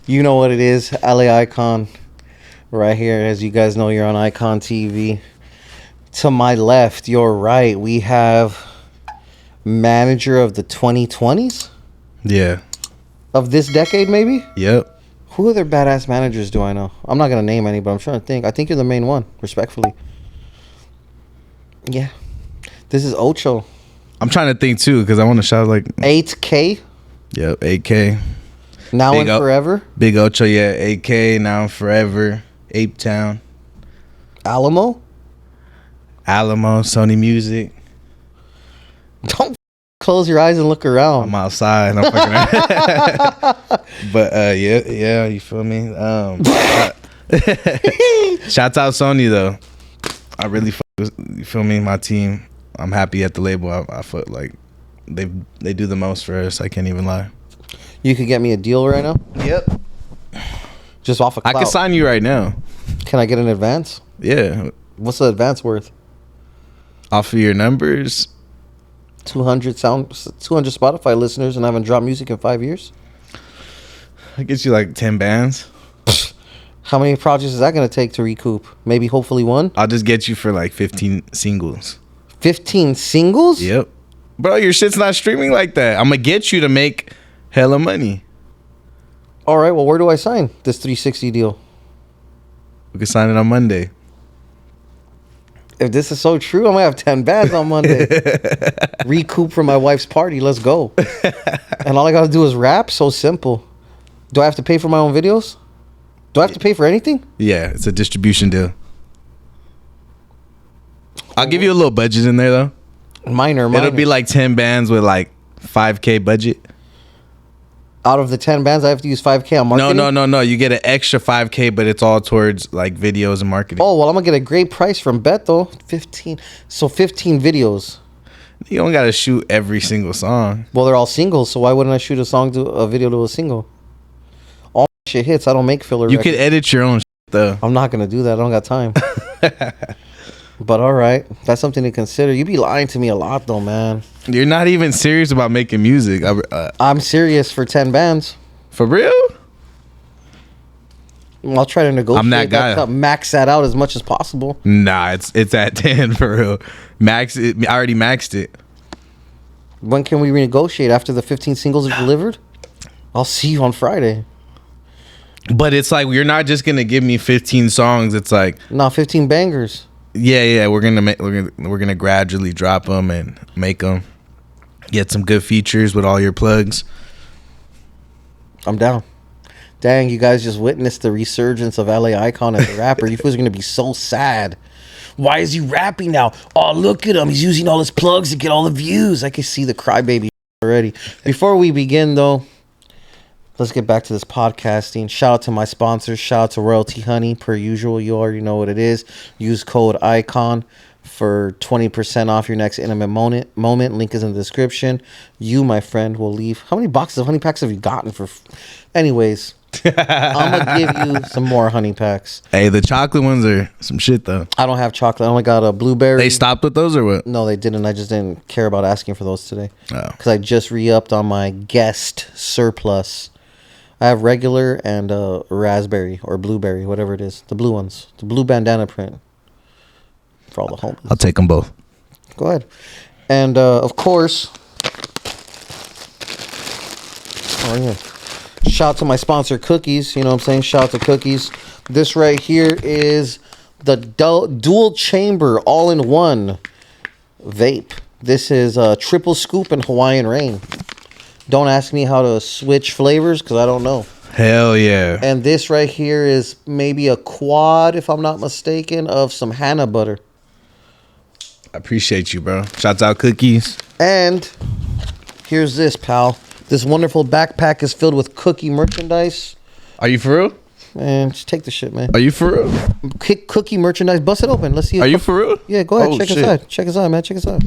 You know what it is, LA Eyekon. Right here, as you guys know, you're on Eyekon TV. To my left, your right, we have manager of the 2020s? Yeah. Of this decade, maybe? Yep. Who other badass managers do I know? I'm not going to name any, but I'm trying to think. I think you're the main one, respectfully. Yeah. This is Ocho. I'm trying to think, too, because I want to shout, like... 8K? Yep, 8K. Now and forever? Big Ocho, yeah. 8K, now and forever. Ape Town. Alamo, Sony Music. Don't close your eyes and look around. I'm outside. I'm fucking But yeah, you feel me? Shouts out Sony though. I really you feel me? My team. I'm happy at the label. I feel like they do the most for us. I can't even lie. You could get me a deal right now? Yep. Just off of clout. I can sign you right now. Can I get an advance? Yeah. What's the advance worth? Off of your numbers. 200 Spotify listeners, and I haven't dropped music in 5 years. I get you like 10 bands. How many projects is that going to take to recoup? Maybe, hopefully, one? I'll just get you for like 15 singles. 15 singles? Yep. Bro, your shit's not streaming like that. I'm going to get you to make hella money. All right, well, where do I sign this 360 deal? We can sign it on Monday. If this is so true, I might have 10 bands on Monday. Recoup from my wife's party. Let's go. And all I got to do is rap. So simple. Do I have to pay for my own videos? Do I have to pay for anything? Yeah, it's a distribution deal. I'll give you a little budget in there, though. Minor. It'll be like 10 bands with like 5K budget. Out of the 10 bands, I have to use 5K on marketing? No. You get an extra 5K, but it's all towards like videos and marketing. Oh, well, I'm going to get a great price from Beto. 15. So 15 videos. You don't got to shoot every single song. Well, they're all singles, so why wouldn't I shoot a video to a single? All my shit hits. I don't make filler You records. could edit your own shit, though. I'm not going to do that. I don't got time. But all right. That's something to consider. You be lying to me a lot, though, man. You're not even serious about making music. I'm serious for 10 bands. For real? I'll try to negotiate. I'm that guy. Max that out as much as possible. Nah, it's at 10 for real. I already maxed it. When can we renegotiate? After the 15 singles are delivered? I'll see you on Friday. But it's like you're not just gonna give me 15 songs. It's like 15 bangers. Yeah. We're gonna gradually drop them and make them. Get some good features with all your plugs. I'm down. Dang, you guys just witnessed the resurgence of LA Eyekon as a rapper. You fools are gonna be so sad. Why is he rapping now? Oh, look at him. He's using all his plugs to get all the views. I can see the crybaby already. Before we begin, though, let's get back to this podcasting. Shout out to my sponsors. Shout out to Royalty Honey. Per usual, you already know what it is. Use code Eyekon for 20% off your next intimate moment. Link is in the description. You, my friend, will leave. How many boxes of honey packs have you gotten for? Anyways, I'm going to give you some more honey packs. Hey, the chocolate ones are some shit, though. I don't have chocolate. I only got a blueberry. They stopped with those or what? No, they didn't. I just didn't care about asking for those today. Oh. Because I just re-upped on my guest surplus. I have regular and raspberry or blueberry, whatever it is. The blue ones. The blue bandana print. For all the homies. I'll take them both. Go ahead. And, of course... Oh, yeah. Shout out to my sponsor, Cookies. You know what I'm saying? Shout out to Cookies. This right here is the dual chamber all-in-one vape. This is a triple scoop and Hawaiian Rain. Don't ask me how to switch flavors because I don't know. Hell yeah. And this right here is maybe a quad, if I'm not mistaken, of some Hana butter. I appreciate you, bro. Shouts out Cookies. And here's this, pal. This wonderful backpack is filled with cookie merchandise. Are you for real? Man, just take the shit, man. Are you for real? Cookie merchandise. Bust it open. Let's see. Are you for real? Yeah, go ahead. Oh, check shit. us out. Check us out, man. Check us out.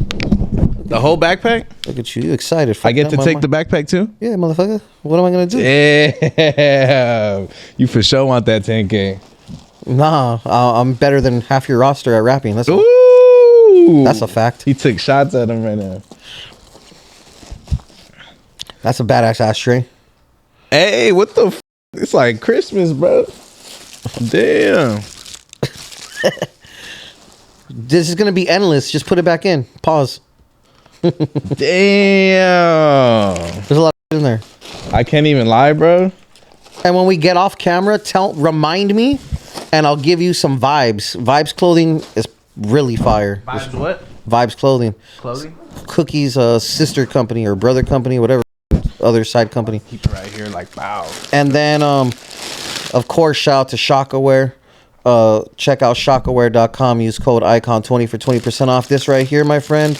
The whole backpack? Look at you. You excited. I get to take the backpack too? Yeah, motherfucker. What am I going to do? Yeah. You for sure want that 10K. Nah, I'm better than half your roster at rapping. That's a fact. He took shots at him right now. That's a badass ashtray. Hey, what the f***? It's like Christmas, bro. Damn. This is gonna be endless. Just put it back in. Pause. Damn. There's a lot in there. I can't even lie, bro. And when we get off camera, remind me, and I'll give you some vibes. Vibes clothing is really fire. Vibes what? Vibes clothing. Clothing? Cookies, sister company or brother company, whatever, other side company. Keep it right here, like, wow. And then, of course, shout out to Shockaware. Check out shockaware.com. Use code Eyekon20 for 20% off. This right here, my friend,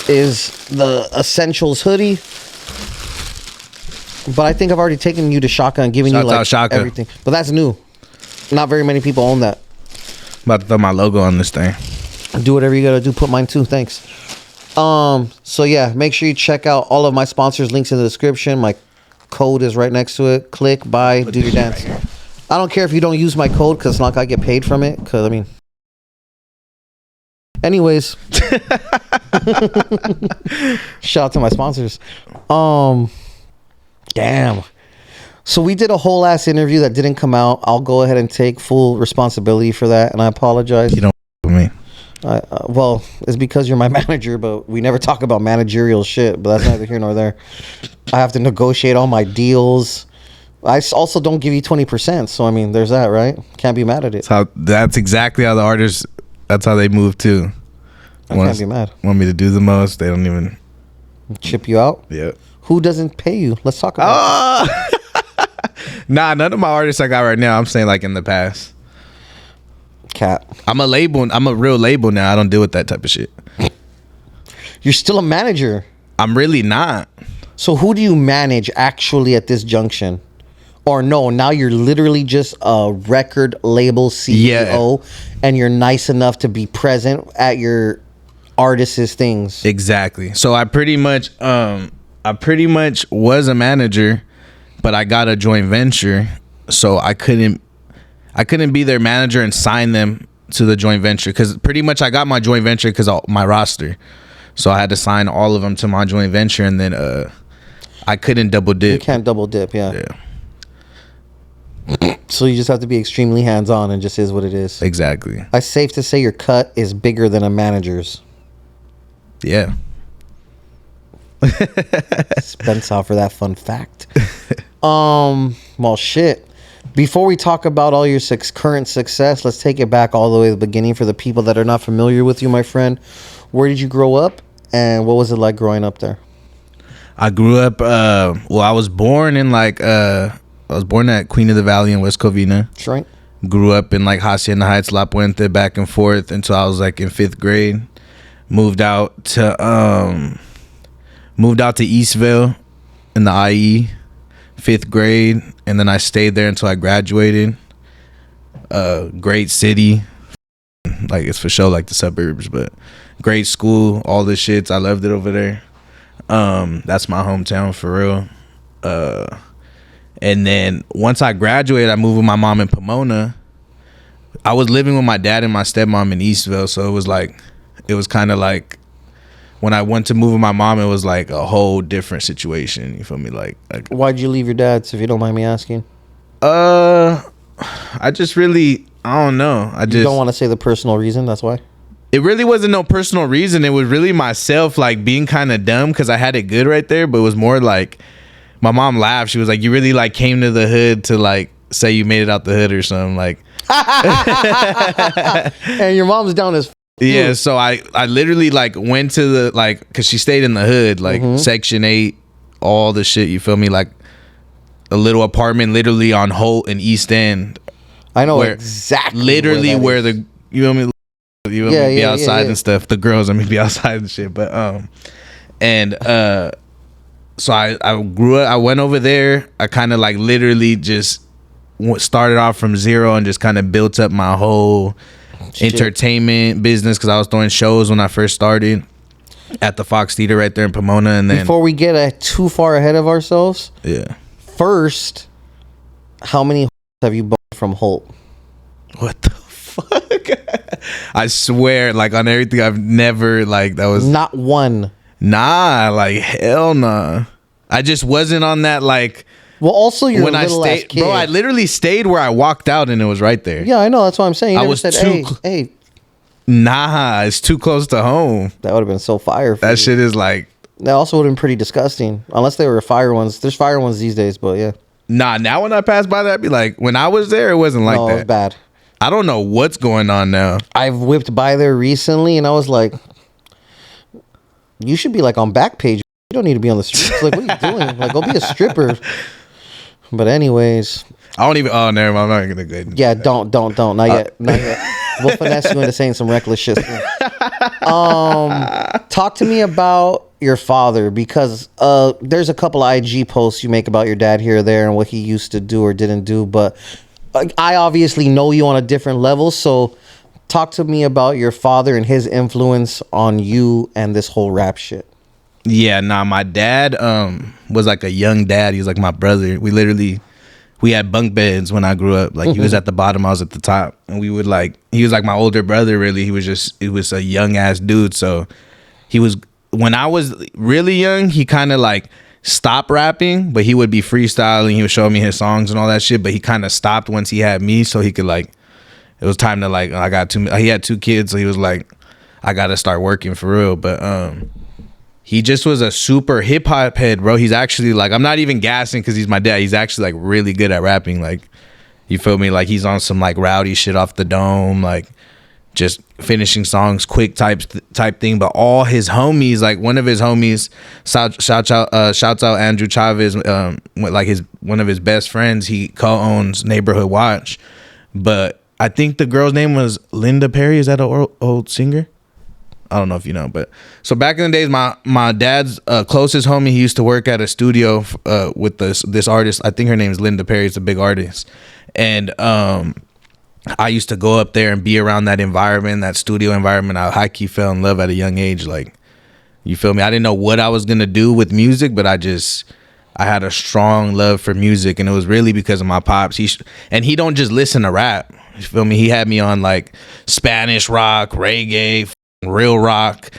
is the Essentials hoodie. But I think I've already taken you to Shaka and given you like everything. But that's new. Not very many people own that. About to throw my logo on this thing. Do whatever you gotta do. Put mine too. Thanks. So yeah, make sure you check out all of my sponsors. Links in the description. My code is right next to it. Click, buy, do your dance. Right, I don't care if you don't use my code because it's not like I get paid from it. Because I mean, anyways, shout out to my sponsors. Damn. So we did a whole ass interview that didn't come out. I'll go ahead and take full responsibility for that, and I apologize. You don't with me. Well, it's because you're my manager, but we never talk about managerial shit. But that's neither here nor there. I have to negotiate all my deals. I also don't give you 20%. So I mean, there's that, right? Can't be mad at it. That's exactly how the artists. That's how they move too. Can't be mad. Want me to do the most? They don't even chip you out. Yeah. Who doesn't pay you? Let's talk about it. Nah, none of my artists I got right now. I'm saying like in the past. Cat. I'm a real label now. I don't deal with that type of shit. You're still a manager. I'm really not. So who do you manage actually at this junction? Or no, now you're literally just a record label CEO and you're nice enough to be present at your artists' things. Exactly. So I pretty much was a manager, but I got a joint venture, so I couldn't be their manager and sign them to the joint venture because pretty much I got my joint venture because my roster, so I had to sign all of them to my joint venture, and then I couldn't double dip. You can't double dip, yeah. So you just have to be extremely hands-on, and just is what it is. Exactly. It's safe to say your cut is bigger than a manager's. Yeah. Spence out for that fun fact. Well, shit. Before we talk about all your current success, let's take it back all the way to the beginning for the people that are not familiar with you, my friend. Where did you grow up, and what was it like growing up there? I grew up. I was born in I was born at Queen of the Valley in West Covina. That's right. Grew up in like Hacienda Heights, La Puente, back and forth until I was like in 5th grade. Moved out to Eastville in the IE, 5th grade, and then I stayed there until I graduated. Great city, like it's for sure like the suburbs, but great school, all the shits. I loved it over there. That's my hometown for real. And then once I graduated, I moved with my mom in Pomona. I was living with my dad and my stepmom in Eastville, so it was kind of like when I went to move with my mom, it was like a whole different situation. You feel me? Like why'd you leave your dad's, if you don't mind me asking? I just really, I don't know. You don't want to say the personal reason. That's why. It really wasn't no personal reason. It was really myself like being kind of dumb because I had it good right there, but it was more like. My mom laughed. She was like, "You really like came to the hood to like say you made it out the hood or something." Like, and your mom's down as yeah. So I literally like went to the like because she stayed in the hood like Section 8, all the shit. You feel me? Like a little apartment literally on Holt and East End. I know exactly. Literally where the you feel me? You feel me? Be outside and stuff. The girls, I mean, be outside and shit. But so I grew up. I went over there. I kind of like literally just started off from zero and just kind of built up my whole entertainment business because I was throwing shows when I first started at the Fox Theater right there in Pomona. And then before we get too far ahead of ourselves, first, how many have you bought from Holt? What the fuck? I swear, like on everything, I've never like that was not one. Nah, like hell nah. I just wasn't on that like Well, also you're when a I little ass stayed, kid. bro, I literally stayed where I walked out and it was right there. Yeah, I know. That's what I'm saying. You I never was said, too hey. Nah, it's too close to home. That would have been so fire for That you. shit is like, That also would have been pretty disgusting. Unless they were fire ones. There's fire ones these days, but yeah. nah. Now when I pass by that, I'd be like, when I was there, it wasn't like No, that. it was bad. I don't know what's going on now. I've whipped by there recently, and I was like, you should be like on Backpage. You don't need to be on the streets. Like, what are you doing? Like, go be a stripper. But anyways. I don't even. Oh, never mind. I'm not gonna go. Yeah, don't. Not yet. Not yet. We'll finesse you into saying some reckless shit soon. Talk to me about your father, because there's a couple IG posts you make about your dad here or there and what he used to do or didn't do, but I obviously know you on a different level, so talk to me about your father and his influence on you and this whole rap shit. Yeah, nah. My dad was like a young dad. He was like my brother. We had bunk beds when I grew up. Like he was at the bottom, I was at the top, and he was like my older brother. Really, he was a young ass dude. So when I was really young, he kind of like stopped rapping, but he would be freestyling. He would show me his songs and all that shit. But he kind of stopped once he had me, so he could like. It was time to like. He had 2 kids, so he was like, I got to start working for real. But he just was a super hip hop head, bro. He's actually like, I'm not even gassing because he's my dad. He's actually like really good at rapping. Like, you feel me? Like he's on some like rowdy shit off the dome, like just finishing songs quick type thing. But all his homies, like one of his homies, shouts out Andrew Chavez, like one of his best friends. He co-owns Neighborhood Watch, but I think the girl's name was Linda Perry. Is that an old singer? I don't know if you know, but so back in the days, my dad's closest homie, he used to work at a studio with this artist. I think her name is Linda Perry. It's a big artist, and I used to go up there and be around that environment, that studio environment. I high key fell in love at a young age. Like, you feel me? I didn't know what I was gonna do with music, but I had a strong love for music, and it was really because of my pops. He don't just listen to rap. You feel me? He had me on like Spanish rock, reggae, real rock,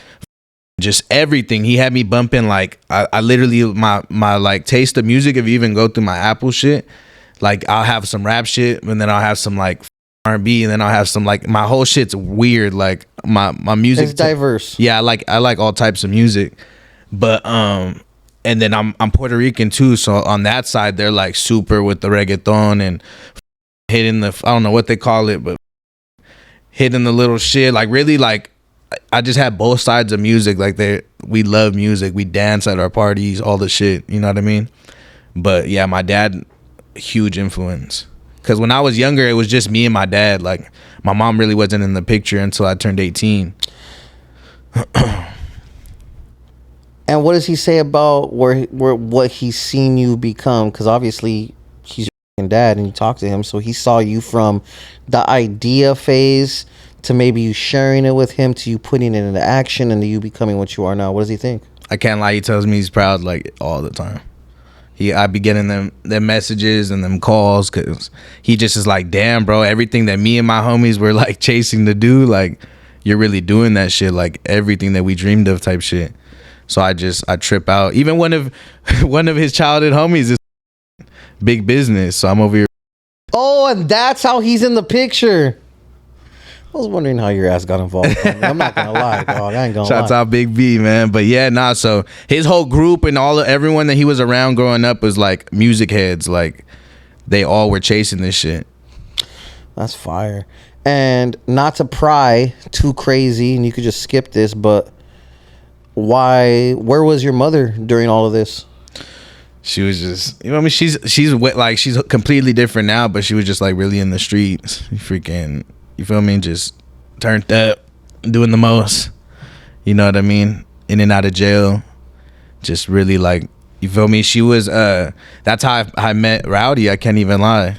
just everything. He had me bumping like I literally my like taste of music. If you even go through my Apple shit, like I'll have some rap shit, and then I'll have some like R&B, and then I'll have some like my whole shit's weird. Like my music, it's diverse. Yeah, I like all types of music, but and then I'm Puerto Rican too, so on that side they're like super with the reggaeton and hitting the, I don't know what they call it, but hitting the little shit. Like really, like I just had both sides of music. Like we love music, we dance at our parties, all the shit, you know what I mean? But yeah, my dad, huge influence, because when I was younger it was just me and my dad. Like my mom really wasn't in the picture until I turned 18. And what does he say about where what he's seen you become? Because obviously he's your dad, and you talk to him, so he saw you from the idea phase to maybe you sharing it with him, to you putting it into action, and to you becoming what you are now. What does he think? I can't lie, he tells me he's proud like all the time. I be getting them messages and them calls, because he just is like, damn bro, everything that me and my homies were like chasing to do, like you're really doing that shit, like everything that we dreamed of type shit. So I trip out. Even one of his childhood homies is big business, so I'm over here. Oh, and that's how he's in the picture. I was wondering how your ass got involved. I'm not gonna lie, dog. I ain't gonna lie. Shouts out Big B, man. But yeah, nah. So his whole group and everyone that he was around growing up was like music heads. Like they all were chasing this shit. That's fire. And not to pry too crazy, and you could just skip this, but where was your mother during all of this? She was just, you know what I mean? She's completely different now, but she was just like really in the streets. Freaking, you feel me? Just turned up, doing the most. You know what I mean? In and out of jail. Just really like, you feel me? She was, that's how I met Rowdy. I can't even lie.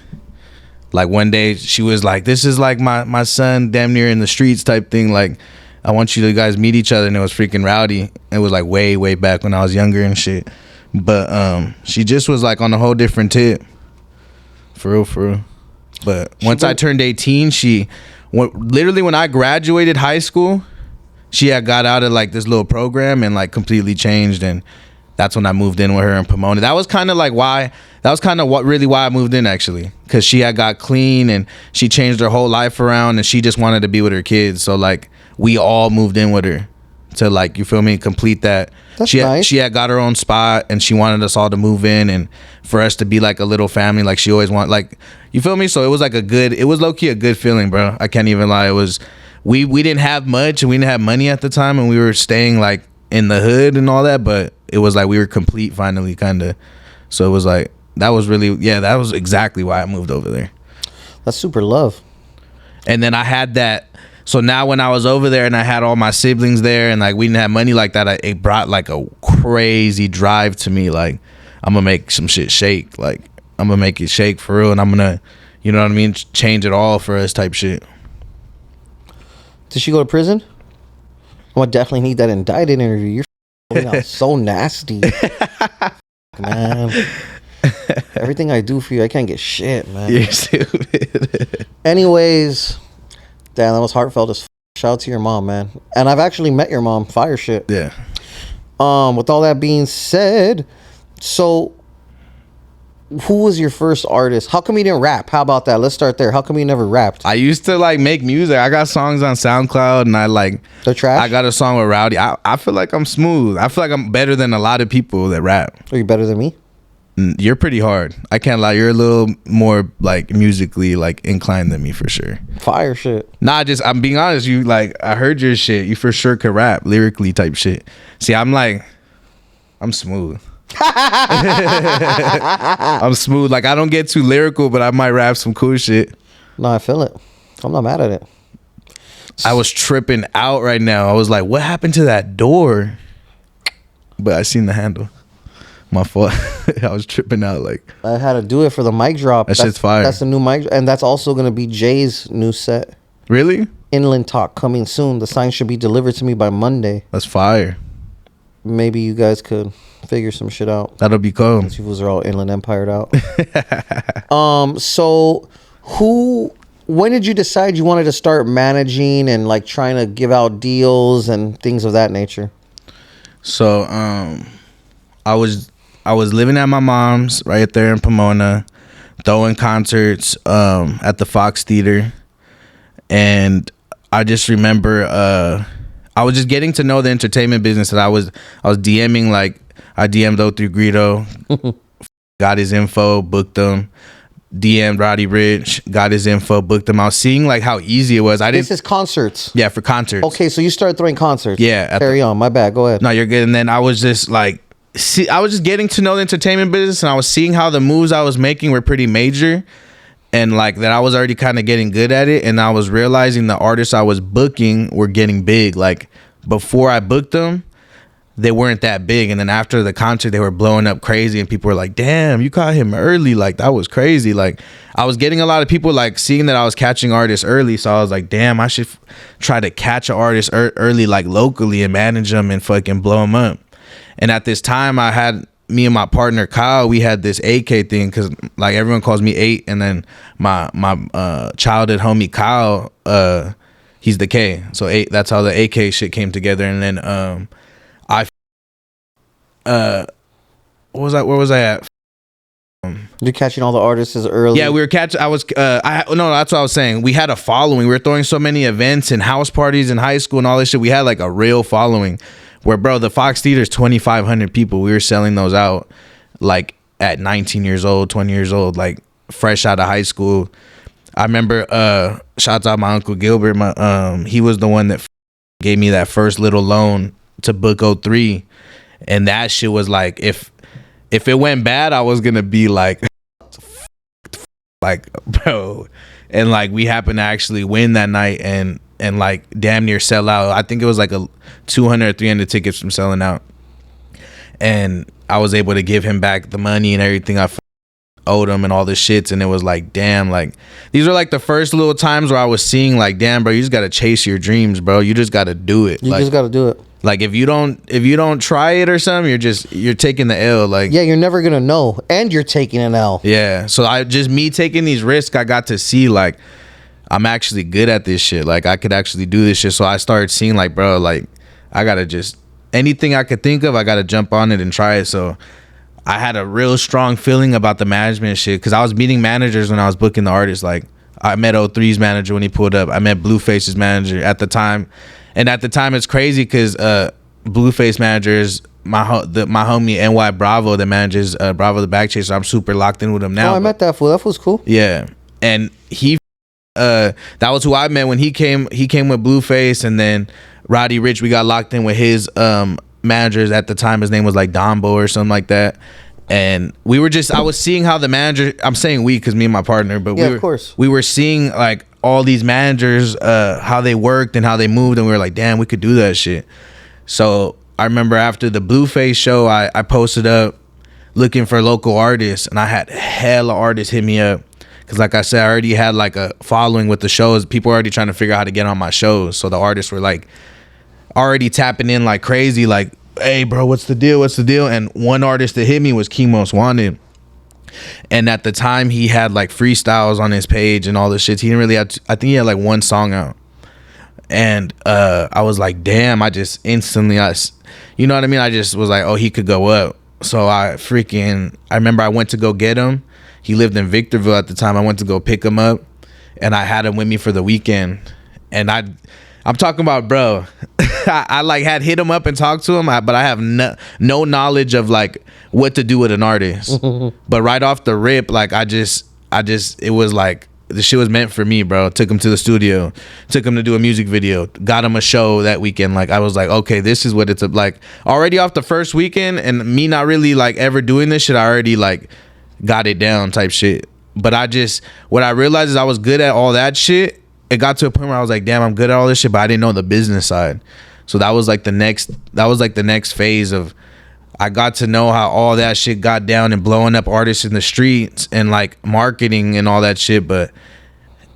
Like one day she was like, this is like my son damn near in the streets type thing. Like, I want you to guys meet each other. And it was freaking Rowdy. It was like way, way back when I was younger and shit. But she just was like on a whole different tip. For real. But once I turned 18, literally when I graduated high school, she had got out of like this little program and like completely changed. And that's when I moved in with her in Pomona. That was kind of like why. That was kind of what really why I moved in, actually, because she had got clean and she changed her whole life around, and she just wanted to be with her kids. So like we all moved in with her to, like, you feel me, complete that. That's she nice. She had got her own spot, and she wanted us all to move in and for us to be like a little family, like she always wanted, like, you feel me. So it was like it was low key a good feeling, bro. I can't even lie. It was we didn't have much and we didn't have money at the time, and we were staying like in the hood and all that, but it was like we were complete finally, kind of. So it was like that was really, yeah, that was exactly why I moved over there. That's super love. And then I had that. So now when I was over there and I had all my siblings there and like we didn't have money like that, it brought like a crazy drive to me. Like, I'm gonna make some shit shake. Like, I'm gonna make it shake for real, and I'm gonna, you know what I mean, change it all for us type shit. Did she go to prison? Oh, I definitely need that indicted interview. You're so nasty, man. Everything I do for you, I can't get shit, man. You're stupid. Anyways, damn, that was heartfelt as shout out to your mom, man. And I've actually met your mom. Fire shit. Yeah. With all that being said, so who was your first artist? How come you didn't rap? How about that? Let's start there. How come you never rapped? I used to like make music. I got songs on SoundCloud, and They're trash? I got a song with Rowdy. I feel like I'm smooth. I feel like I'm better than a lot of people that rap. Are you better than me? You're pretty hard. I can't lie. You're a little more like musically like inclined than me for sure. Fire shit. Nah, I'm being honest. You like, I heard your shit. You for sure could rap lyrically type shit. See, I'm smooth. I'm smooth. Like, I don't get too lyrical, but I might rap some cool shit. No, I feel it. I'm not mad at it. I was tripping out right now. I was like, what happened to that door? But I seen the handle. My fault. I was tripping out. Like, I had to do it for the mic drop. That shit's fire. That's the new mic, and that's also gonna be Jay's new set. Really? Inland Talk coming soon. The sign should be delivered to me by Monday. That's fire. Maybe you guys could figure some shit out. That'll be cool. These fools are all Inland Empired out. So when did you decide you wanted to start managing and like trying to give out deals and things of that nature? So I was living at my mom's right there in Pomona, throwing concerts at the Fox Theater, and I just remember I was just getting to know the entertainment business. That I was DMing, like, I DM'd through Greedo, got his info, booked him. DM'd Roddy Rich, got his info, booked him. I was seeing like how easy it was. This is concerts. Yeah, for concerts. Okay, so you started throwing concerts. Yeah. Carry on. My bad. Go ahead. No, you're good. And then I was just like, I was just getting to know the entertainment business, and I was seeing how the moves I was making were pretty major, and like that I was already kind of getting good at it. And I was realizing the artists I was booking were getting big. Like, before I booked them, they weren't that big, and then after the concert they were blowing up crazy, and people were like, damn, you caught him early. Like, that was crazy. Like, I was getting a lot of people like seeing that I was catching artists early, so I was like, damn, I should try to catch an artist early, like locally, and manage them and fucking blow them up. And at this time, I had me and my partner Kyle, we had this AK thing, because like everyone calls me 8, and then my childhood homie Kyle, he's the K, so 8. That's how the AK shit came together. And then where was I at? You're catching all the artists early. Yeah, we were catching. No, that's what I was saying. We had a following. We were throwing so many events and house parties in high school and all this shit. We had like a real following. Where, bro, the Fox Theater is 2,500 people. We were selling those out like at 19 years old, 20 years old, like fresh out of high school. I remember, shouts out my uncle Gilbert. He was the one that gave me that first little loan to book 03. And that shit was like, if it went bad, I was gonna be like, bro. And like, we happened to actually win that night and like damn near sell out. I think it was like a 200 or 300 tickets from selling out. And I was able to give him back the money and everything I owed him and all the shits. And it was like, damn, like, these were like the first little times where I was seeing like, damn, bro, you just gotta chase your dreams, bro. You just gotta do it. You just gotta do it. Like, if you don't try it or something, you're taking the L. Like, yeah, you're never gonna know, and you're taking an L. Yeah. So me taking these risks, I got to see like I'm actually good at this shit. Like, I could actually do this shit. So I started seeing like, bro, like, I gotta just anything I could think of, I gotta jump on it and try it. So I had a real strong feeling about the management shit because I was meeting managers when I was booking the artists. Like I met O3's manager when he pulled up. I met Blueface's manager at the time, and at the time it's crazy because Blueface manager is my homie NY Bravo that manages Bravo the Back Chaser. I'm super locked in with him now. Oh, I met that fool. That fool's cool. Yeah, and he that was who I met when he came. He came with Blueface, and then Roddy Rich. We got locked in with his managers at the time. His name was like Dombo or something like that. And we were just, I was seeing how the manager, I'm saying we because me and my partner, but yeah, of course. We were seeing like all these managers, how they worked and how they moved, and we were like, damn, we could do that shit. So I remember after the Blueface show, I posted up looking for local artists, and I had hella artists hit me up. Cause like I said, I already had like a following with the shows. People were already trying to figure out how to get on my shows. So the artists were like already tapping in like crazy, like, hey bro, what's the deal? And one artist that hit me was Key Most Wanted. And at the time he had like freestyles on his page and all this shit. He didn't really have, I think he had like one song out. And I was like, damn, I just instantly, you know what I mean? I just was like, oh, he could go up. So I remember I went to go get him. He lived in Victorville at the time. I went to go pick him up, and I had him with me for the weekend. And I'm talking about, bro, I like had hit him up and talked to him, but I have no knowledge of like what to do with an artist. But right off the rip, like I just, it was like the shit was meant for me, bro. Took him to the studio, took him to do a music video, got him a show that weekend. Like I was like, okay, this is what it's like. Already off the first weekend, and me not really like ever doing this shit, I already like got it down type shit. But what I realized is I was good at all that shit. It got to a point where I was like, damn, I'm good at all this shit, but I didn't know the business side. So that was like the next phase of, I got to know how all that shit got down and blowing up artists in the streets and like marketing and all that shit. But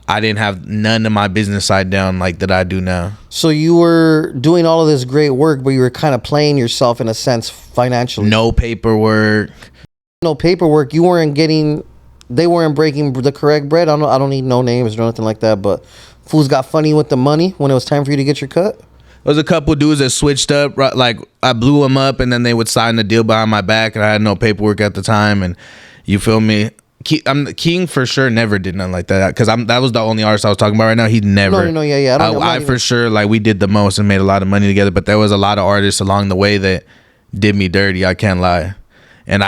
I didn't have none of my business side down like that I do now. So you were doing all of this great work, but you were kind of playing yourself in a sense financially. No paperwork. No paperwork. You weren't getting, they weren't breaking the correct bread. I don't need no names or nothing like that, but fools got funny with the money when it was time for you to get your cut. There was a couple dudes that switched up, right? Like I blew them up, and then they would sign the deal behind my back, and I had no paperwork at the time. And you feel me? King for sure never did nothing like that, because that was the only artist I was talking about right now. He never. No, yeah. I for sure, like, we did the most and made a lot of money together, but there was a lot of artists along the way that did me dirty. I can't lie, and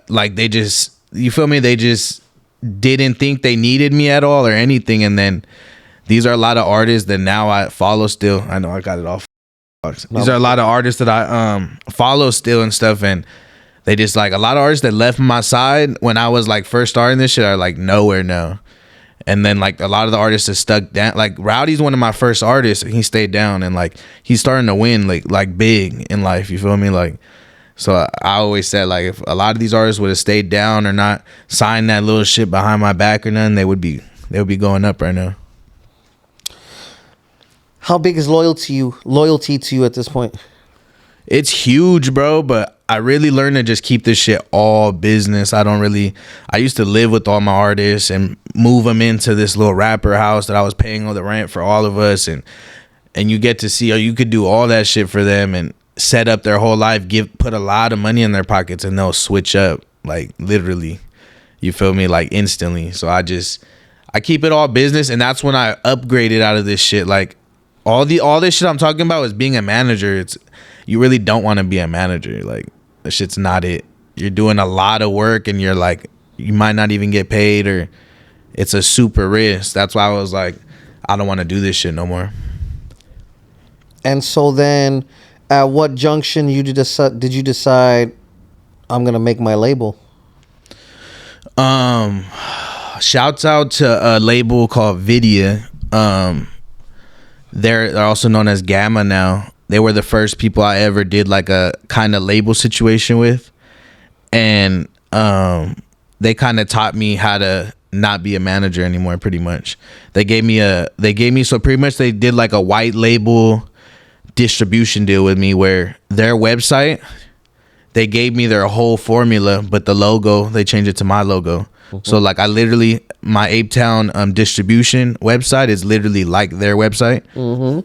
like they just, you feel me? They just didn't think they needed me at all or anything, and then. These are a lot of artists that now I follow still. I know I got it off. These are a lot of artists that I follow still and stuff, and they just like a lot of artists that left my side when I was like first starting this shit are like nowhere now. And then like a lot of the artists that stuck down, like Rowdy's one of my first artists, and he stayed down, and like he's starting to win like big in life. You feel me? Like, so I always said like if a lot of these artists would have stayed down or not signed that little shit behind my back or nothing, they would be going up right now. How big is loyalty to you at this point? It's huge, bro, but I really learned to just keep this shit all business. I used to live with all my artists and move them into this little rapper house that I was paying all the rent for all of us, and you get to see, or you could do all that shit for them and set up their whole life, put a lot of money in their pockets, and they'll switch up, like literally, you feel me, like instantly. So I keep it all business, and that's when I upgraded out of this shit. Like all this shit I'm talking about is being a manager. You really don't want to be a manager. Like, that shit's not it. You're doing a lot of work, and you're like, you might not even get paid, or it's a super risk. That's why I was like, I don't want to do this shit no more. And so then, at what junction did you decide I'm gonna make my label? Shouts out to a label called Vidya. They're also known as Gamma now. They were the first people I ever did like a kind of label situation with, and they kind of taught me how to not be a manager anymore. Pretty much, they gave me so pretty much they did like a white label distribution deal with me, where their website they gave me their whole formula, but the logo, they changed it to my logo. So like I literally, my Ape Town distribution website is literally like their website,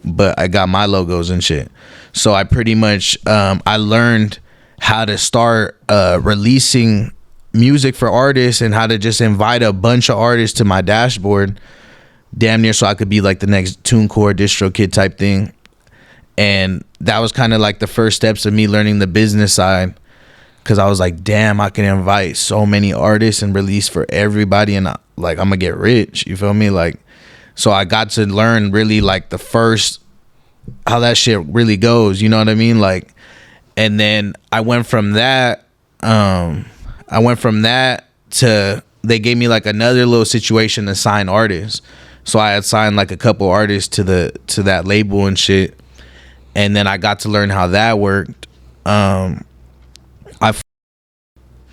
but I got my logos and shit. So I pretty much I learned how to start releasing music for artists and how to just invite a bunch of artists to my dashboard, damn near so I could be like the next TuneCore DistroKid type thing. And that was kind of like the first steps of me learning the business side. Cause I was like, damn, I can invite so many artists and release for everybody, and like I'm gonna get rich. You feel me? Like, so I got to learn really like the first how that shit really goes. You know what I mean? Like, and then I went from that. To they gave me like another little situation to sign artists. So I had signed like a couple artists to that label and shit, and then I got to learn how that worked.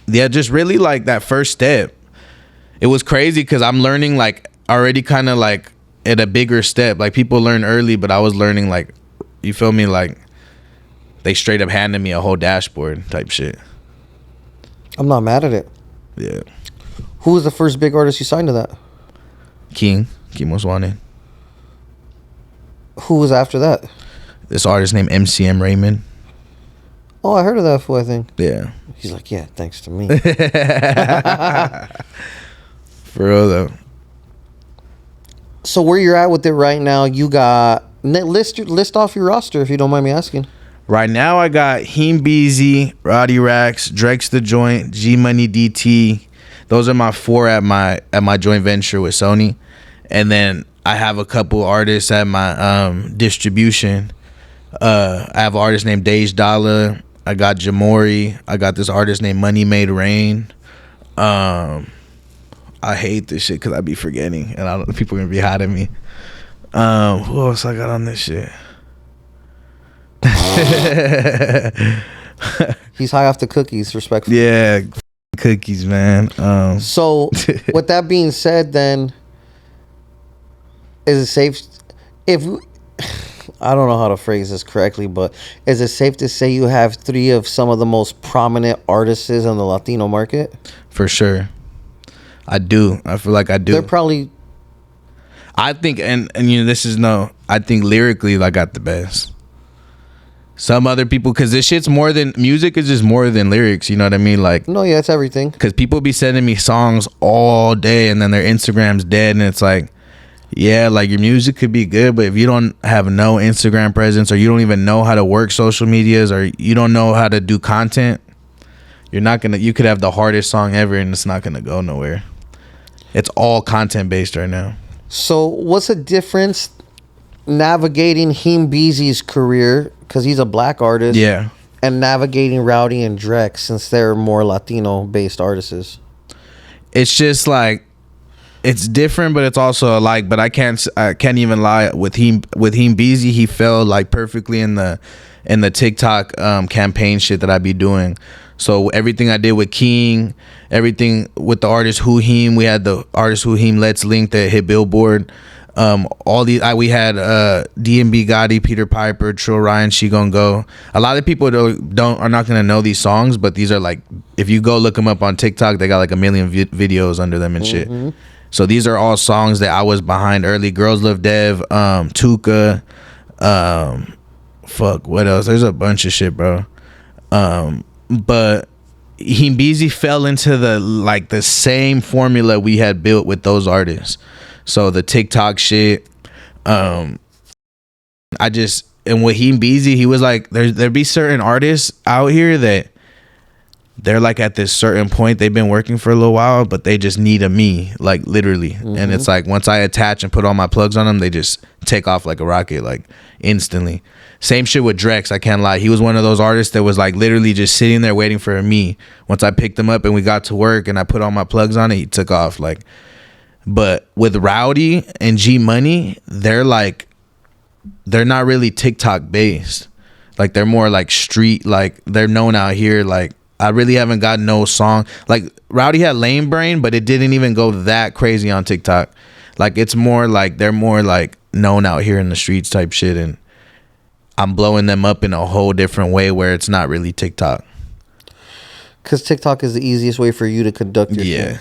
Just really like that first step. It was crazy because I'm learning like already kind of like at a bigger step. Like people learn early, but I was learning like, you feel me? Like they straight up handed me a whole dashboard type shit. I'm not mad at it. Yeah. Who was the first big artist you signed to that? King Most Wanted. Who was after that? This artist named MCM Raymond. Oh, I heard of that fool, I think. Yeah. He's like, yeah, thanks to me. For real though. So where you're at with it right now, you got list off your roster if you don't mind me asking. Right now I got Heem Beezy, Roddy Rax, Drex the Joint, G Money DT. Those are my 4 at my joint venture with Sony. And then I have a couple artists at my distribution. I have an artist named Dej Dollar. I got Jamori. I got this artist named Money Made Rain. I hate this shit because I be forgetting, and people are gonna be hot at me. Who else I got on this shit? He's high off the cookies, respectfully. Yeah, cookies, man. So, with that being said, then, is it safe if I don't know how to phrase this correctly, but is it safe to say you have 3 of some of the most prominent artists in the Latino market? For sure. I do. I feel like I do. They're probably... I think, and you know, I think lyrically I got the best. Some other people, because this shit's more than, music is just more than lyrics, you know what I mean? Like, no, yeah, it's everything. Because people be sending me songs all day and then their Instagram's dead, and it's like, yeah, like your music could be good, but if you don't have no Instagram presence, or you don't even know how to work social medias, or you don't know how to do content, you could have the hardest song ever and it's not gonna go nowhere. It's all content based right now. So what's the difference navigating Heem Beezy's career, because he's a black artist, yeah, and navigating Rowdy and Drex, since they're more Latino based artists? It's just like, it's different, but it's also alike. But I can't even lie. With Heem Beezy, he fell like perfectly in the TikTok campaign shit that I be doing. So everything I did with King, everything with the artist Who Heem, we had the artist Who Heem Let's Link that hit Billboard. We had DMB Gotti, Peter Piper, Trill Ryan, She Gon' Go. A lot of people are not gonna know these songs, but these are like, if you go look them up on TikTok, they got like 1 million videos under them and shit. So these are all songs that I was behind early. Girls Love Dev, Tuka, what else? There's a bunch of shit, bro. But Heem Beezy fell into the same formula we had built with those artists. So the TikTok shit, and with Heem Beezy, he was like, there'd be certain artists out here that they're like at this certain point, they've been working for a little while, but they just need me, like literally. And it's like, once I attach and put all my plugs on them, they just take off like a rocket, like instantly. Same shit with Drex, I can't lie. He was one of those artists that was like literally just sitting there waiting for me. Once I picked him up and we got to work and I put all my plugs on it, he took off. Like, but with Rowdy and G Money, they're not really TikTok based. Like, they're more like street, like they're known out here. Like, I really haven't got no song. Like, Rowdy had Lame Brain, but it didn't even go that crazy on TikTok. Like, it's more like they're more like known out here in the streets type shit, and I'm blowing them up in a whole different way where it's not really TikTok. Because TikTok is the easiest way for you to conduct your thing.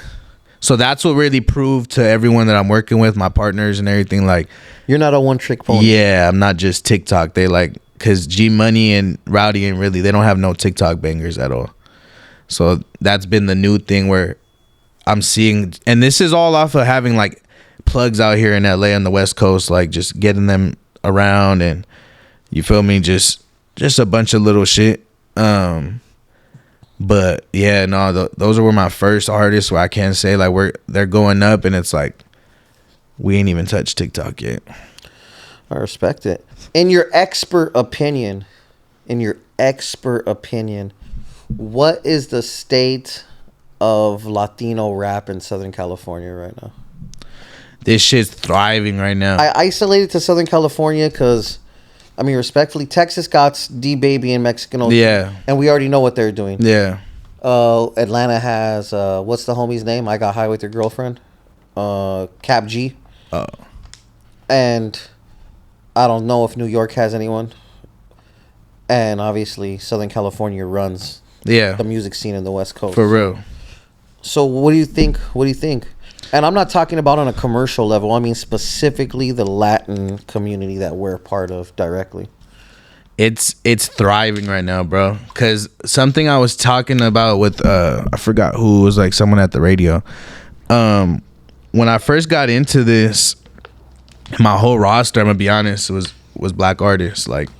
So that's what really proved to everyone that I'm working with, my partners and everything. Like, you're not a one-trick pony. Yeah, I'm not just TikTok. They like, because G Money and Rowdy and really, they don't have no TikTok bangers at all. So that's been the new thing where I'm seeing, and this is all off of having like plugs out here in LA on the West Coast, like just getting them around, and you feel me, just a bunch of little shit. But yeah, no, those were my first artists where I can't say like they're going up, and it's like we ain't even touched TikTok yet. I respect it. In your expert opinion, what is the state of Latino rap in Southern California right now? This shit's thriving right now. I isolated to Southern California because, I mean, respectfully, Texas got D-Baby and Mexican OG. Yeah. And we already know what they're doing. Yeah. Atlanta has, what's the homie's name? I Got High With Your Girlfriend. Cap G. Oh. And I don't know if New York has anyone. And obviously, Southern California runs the music scene in the West Coast. For real. So what do you think? And I'm not talking about on a commercial level. I mean specifically the Latin community that we're part of directly. It's thriving right now, bro. Because something I was talking about with I forgot who, was like someone at the radio. When I first got into this, my whole roster, I'm gonna be honest, was black artists. Like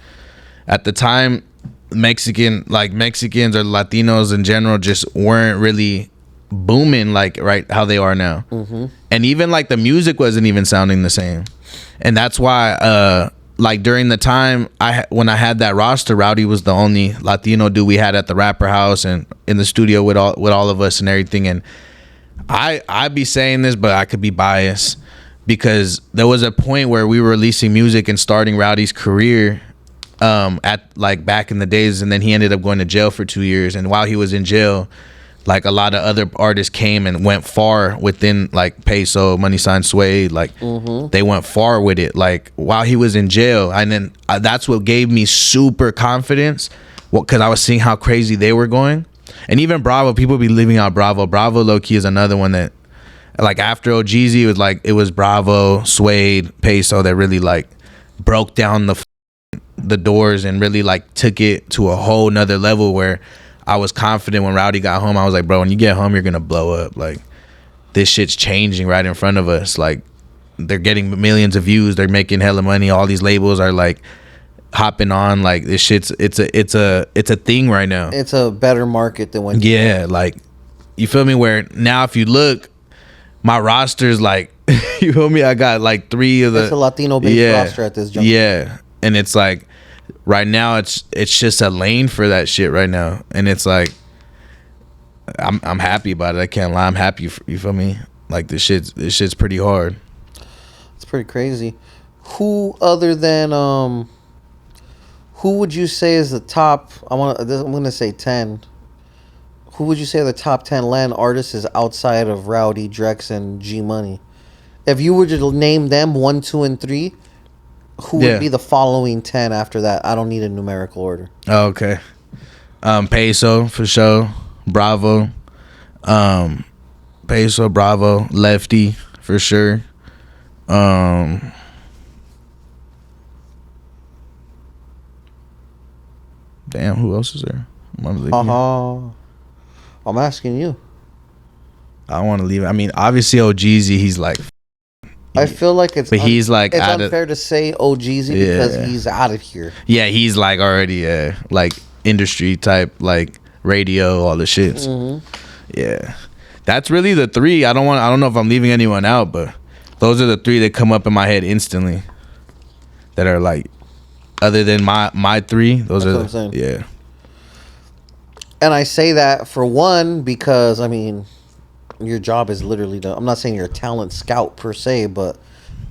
at the time, Mexicans or Latinos in general just weren't really booming like right how they are now. Mm-hmm. And even like the music wasn't even sounding the same. And that's why like during the time when I had that roster, Rowdy was the only Latino dude we had at the Rapper House and in the studio with all of us and everything. And I'd be saying this, but I could be biased because there was a point where we were releasing music and starting Rowdy's career at like back in the days, and then he ended up going to jail for 2 years. And while he was in jail, like a lot of other artists came and went far within like Peso, Money Sign Suede, like they went far with it like while he was in jail. And then that's what gave me super confidence, because I was seeing how crazy they were going. And even Bravo, people be leaving out Bravo. Bravo low key is another one that like after OGZ it was Bravo, Suede, Peso that really like broke down the doors and really like took it to a whole nother level where I was confident when Rowdy got home. I was like, bro, when you get home, you're going to blow up. Like, this shit's changing right in front of us. Like, they're getting millions of views. They're making hella money. All these labels are, like, hopping on. Like, this shit's, it's a thing right now. It's a better market than when Yeah, like, you feel me? Where now if you look, my roster's, like, you feel me? I got, like, 3 of the... It's a Latino-based roster at this juncture. Yeah, and it's, like... Right now, it's just a lane for that shit right now, and it's like I'm happy about it. I can't lie, I'm happy. You feel me? Like this shit's pretty hard. It's pretty crazy. Who other than who would you say is the top? I'm gonna say 10. Who would you say are the top 10 Latin artists is outside of Rowdy, Drex, and G Money? If you were to name them 1, 2, and 3. Who would be the following 10 after that? I don't need a numerical order. Oh, okay. Peso for sure. Bravo. Peso, Bravo, Lefty for sure. Damn, who else is there? I'm asking you. I want to leave it. I mean, obviously OGZ, he's like... I feel like he's like it's unfair to say OGZ because he's out of here. Yeah, he's like already like industry type, like radio, all the shits. Mm-hmm. Yeah, that's really the 3. I don't know if I'm leaving anyone out, but those are the 3 that come up in my head instantly. That are like, other than my 3, those that's are what I'm saying. Yeah. And I say that for one because I mean, your job is literally I'm not saying you're a talent scout per se, but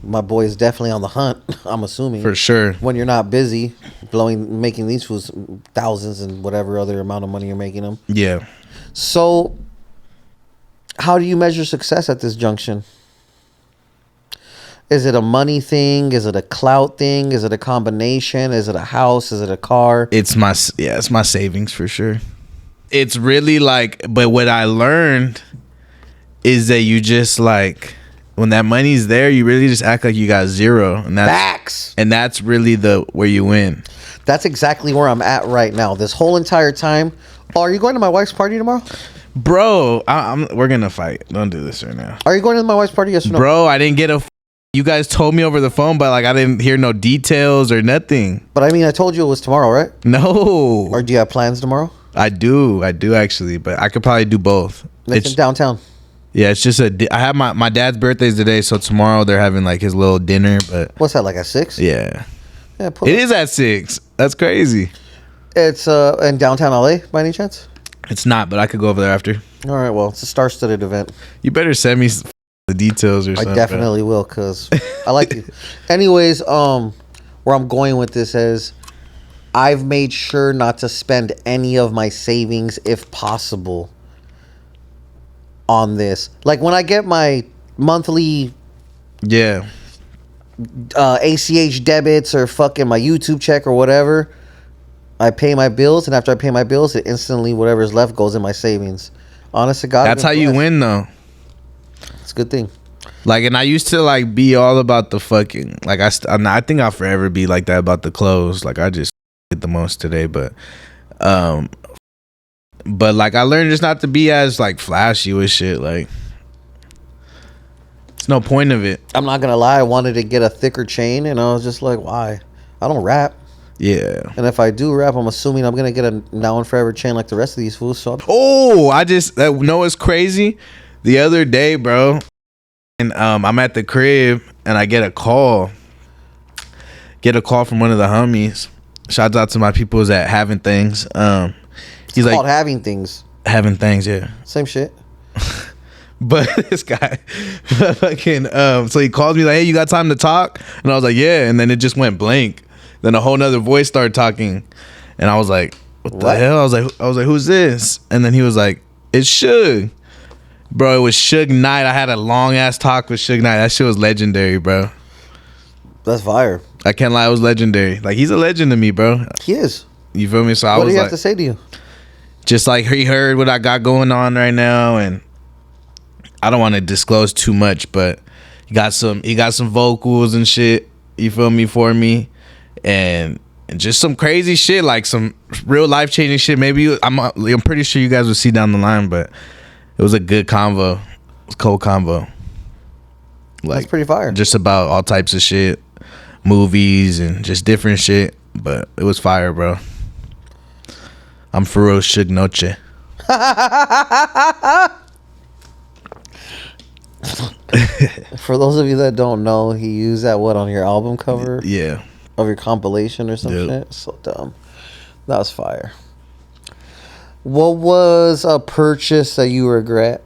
my boy is definitely on the hunt. I'm assuming for sure when you're not busy making these fools thousands and whatever other amount of money you're making them. Yeah. So, how do you measure success at this junction? Is it a money thing? Is it a clout thing? Is it a combination? Is it a house? Is it a car? It's my savings for sure. it's really like, but what I learned is that you just like, when that money's there, you really just act like you got zero, and that's really where you win. That's exactly where I'm at right now. This whole entire time. Oh, are you going to my wife's party tomorrow? Bro, we're gonna fight. Don't do this right now. Are you going to my wife's party? Yes or no? Bro, I didn't get you guys told me over the phone, but like I didn't hear no details or nothing. But I mean, I told you it was tomorrow, right? No. Or do you have plans tomorrow? I do actually, but I could probably do both. It's in downtown. Yeah, it's just I have my dad's birthday's today, so tomorrow they're having like his little dinner. But what's that, like at 6? Yeah, it is at 6. That's crazy. It's in downtown LA by any chance? It's not, but I could go over there after. All right, well, it's a star-studded event. You better send me the details or something. I definitely will, because I like you. Anyways, where I'm going with this is I've made sure not to spend any of my savings, if possible, on this. Like when I get my monthly ACH debits or fucking my YouTube check or whatever, I pay my bills, and after I pay my bills, it instantly, whatever's left goes in my savings. Honest to God, that's how you win, though. It's a good thing. Like, and I used to like be all about the fucking, like I think I'll forever be like that about the clothes. Like I just did the most today, but like I learned just not to be as like flashy with shit. Like, it's no point of it. I'm not gonna lie, I wanted to get a thicker chain, and I was just like, why? I don't rap. Yeah. And if I do rap, I'm assuming I'm gonna get a now and forever chain like the rest of these fools. So know what's crazy? The other day, bro, and I'm at the crib and I get a call from one of the homies. Shouts out to my peoples at Having Things. He's called Having Things. Having Things, yeah. Same shit. But this guy fucking so he called me like, hey, you got time to talk? And I was like, yeah. And then it just went blank. Then a whole nother voice started talking, and I was like, what the hell? I was like, who's this? And then he was like, it's Suge. Bro, it was Suge Knight. I had a long ass talk with Suge Knight. That shit was legendary, bro. That's fire. I can't lie, it was legendary. Like, he's a legend to me, bro. He is. You feel me? So what do you have to say to you? Just like he heard what I got going on right now, and I don't want to disclose too much, but he got some vocals and shit. You feel me, for me, and just some crazy shit, like some real life changing shit. Maybe I'm pretty sure you guys will see down the line, but it was a good convo. It was a cold convo. Like, that's pretty fire. Just about all types of shit, movies and just different shit. But it was fire, bro. I'm for real Suge Noche. For those of you that don't know, he used that on your album cover? Yeah. Of your compilation or some shit? So dumb. That was fire. What was a purchase that you regret?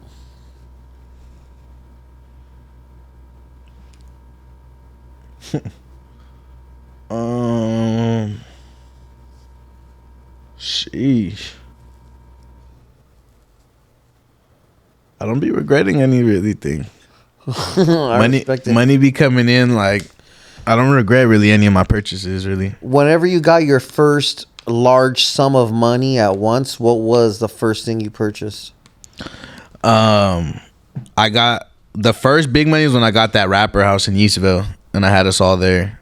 Sheesh. I don't be regretting any really thing. Money be coming in. Like, I don't regret really any of my purchases, really. Whenever you got your first large sum of money at once, what was the first thing you purchased? I got the first big money was when I got that rapper house in Eastville, and I had us all there.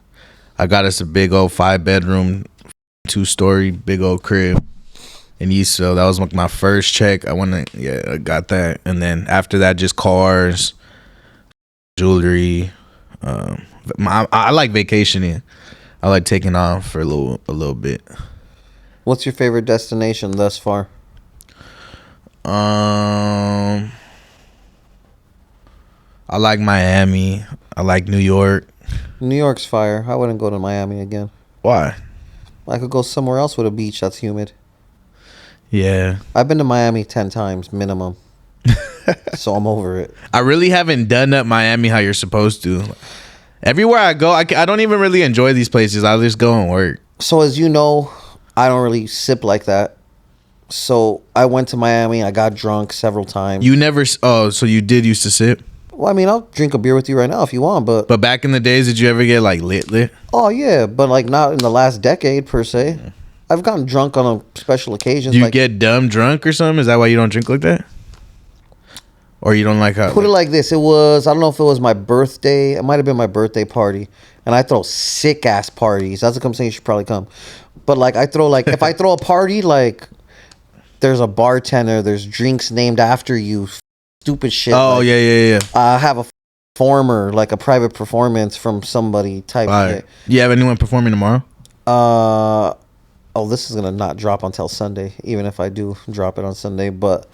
I got us a big old 5-bedroom, 2-story, big old crib in Eastville. That was like my first check. I got that, and then after that, just cars, jewelry. I like vacationing. I like taking off for a little bit. What's your favorite destination thus far? I like Miami. I like New York. New York's fire. I wouldn't go to Miami again. Why? I could go somewhere else with a beach that's humid. Yeah. I've been to Miami 10 times minimum. So I'm over it. I really haven't done up Miami how you're supposed to. Everywhere I go, I don't even really enjoy these places. I just go and work. So as you know, I don't really sip like that. So I went to Miami. I got drunk several times. You never... Oh, so you did used to sip? Well, I mean, I'll drink a beer with you right now if you want, but... But back in the days, did you ever get, like, lit? Oh, yeah, but, like, not in the last decade, per se. I've gotten drunk on a special occasions. Do you like, get dumb drunk or something? Is that why you don't drink like that? Or you don't like how? Put it like this. It was, I don't know if it was my birthday. It might have been my birthday party. And I throw sick ass parties. That's a conversation you should probably come. But like, if I throw a party, like, there's a bartender, there's drinks named after you, stupid shit. Oh, like, yeah. I have a performer, like a private performance from somebody type shit. You have anyone performing tomorrow? This is gonna not drop until Sunday, even if I do drop it on Sunday. But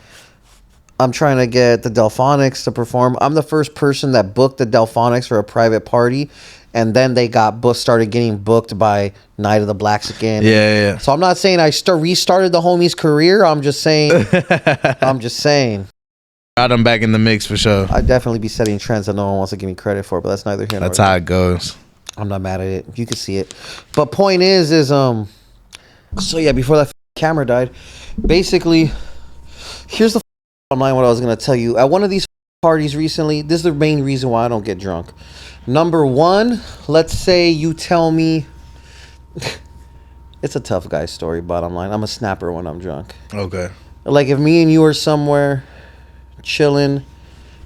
I'm trying to get the Delphonics to perform. I'm the first person that booked the Delphonics for a private party, and then they started getting booked by Night of the Blacks again. Yeah. So I'm not saying I restarted the homie's career. I'm just saying. Got them back in the mix for sure. I'd definitely be setting trends that no one wants to give me credit for, but that's neither here nor there. That's how it goes. I'm not mad at it. You can see it. But point is so yeah, before that camera died, basically, here's the line what I was going to tell you. At one of these parties recently, this is the main reason why I don't get drunk. Number one, let's say you tell me, it's a tough guy story, bottom line. I'm a snapper when I'm drunk. Okay. Like if me and you are somewhere chilling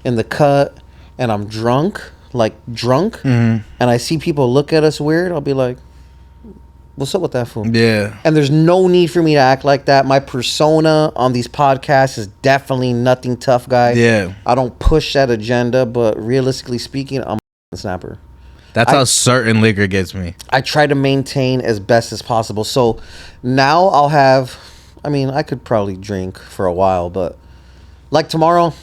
in the cut and I'm drunk, and I see people look at us weird, I'll be like, what's up with that fool? Yeah. And there's no need for me to act like that. My persona on these podcasts is definitely nothing tough guy. Yeah. I don't push that agenda, but realistically speaking, I'm a snapper. That's how certain liquor gets me. I try to maintain as best as possible. So now I could probably drink for a while, but like tomorrow,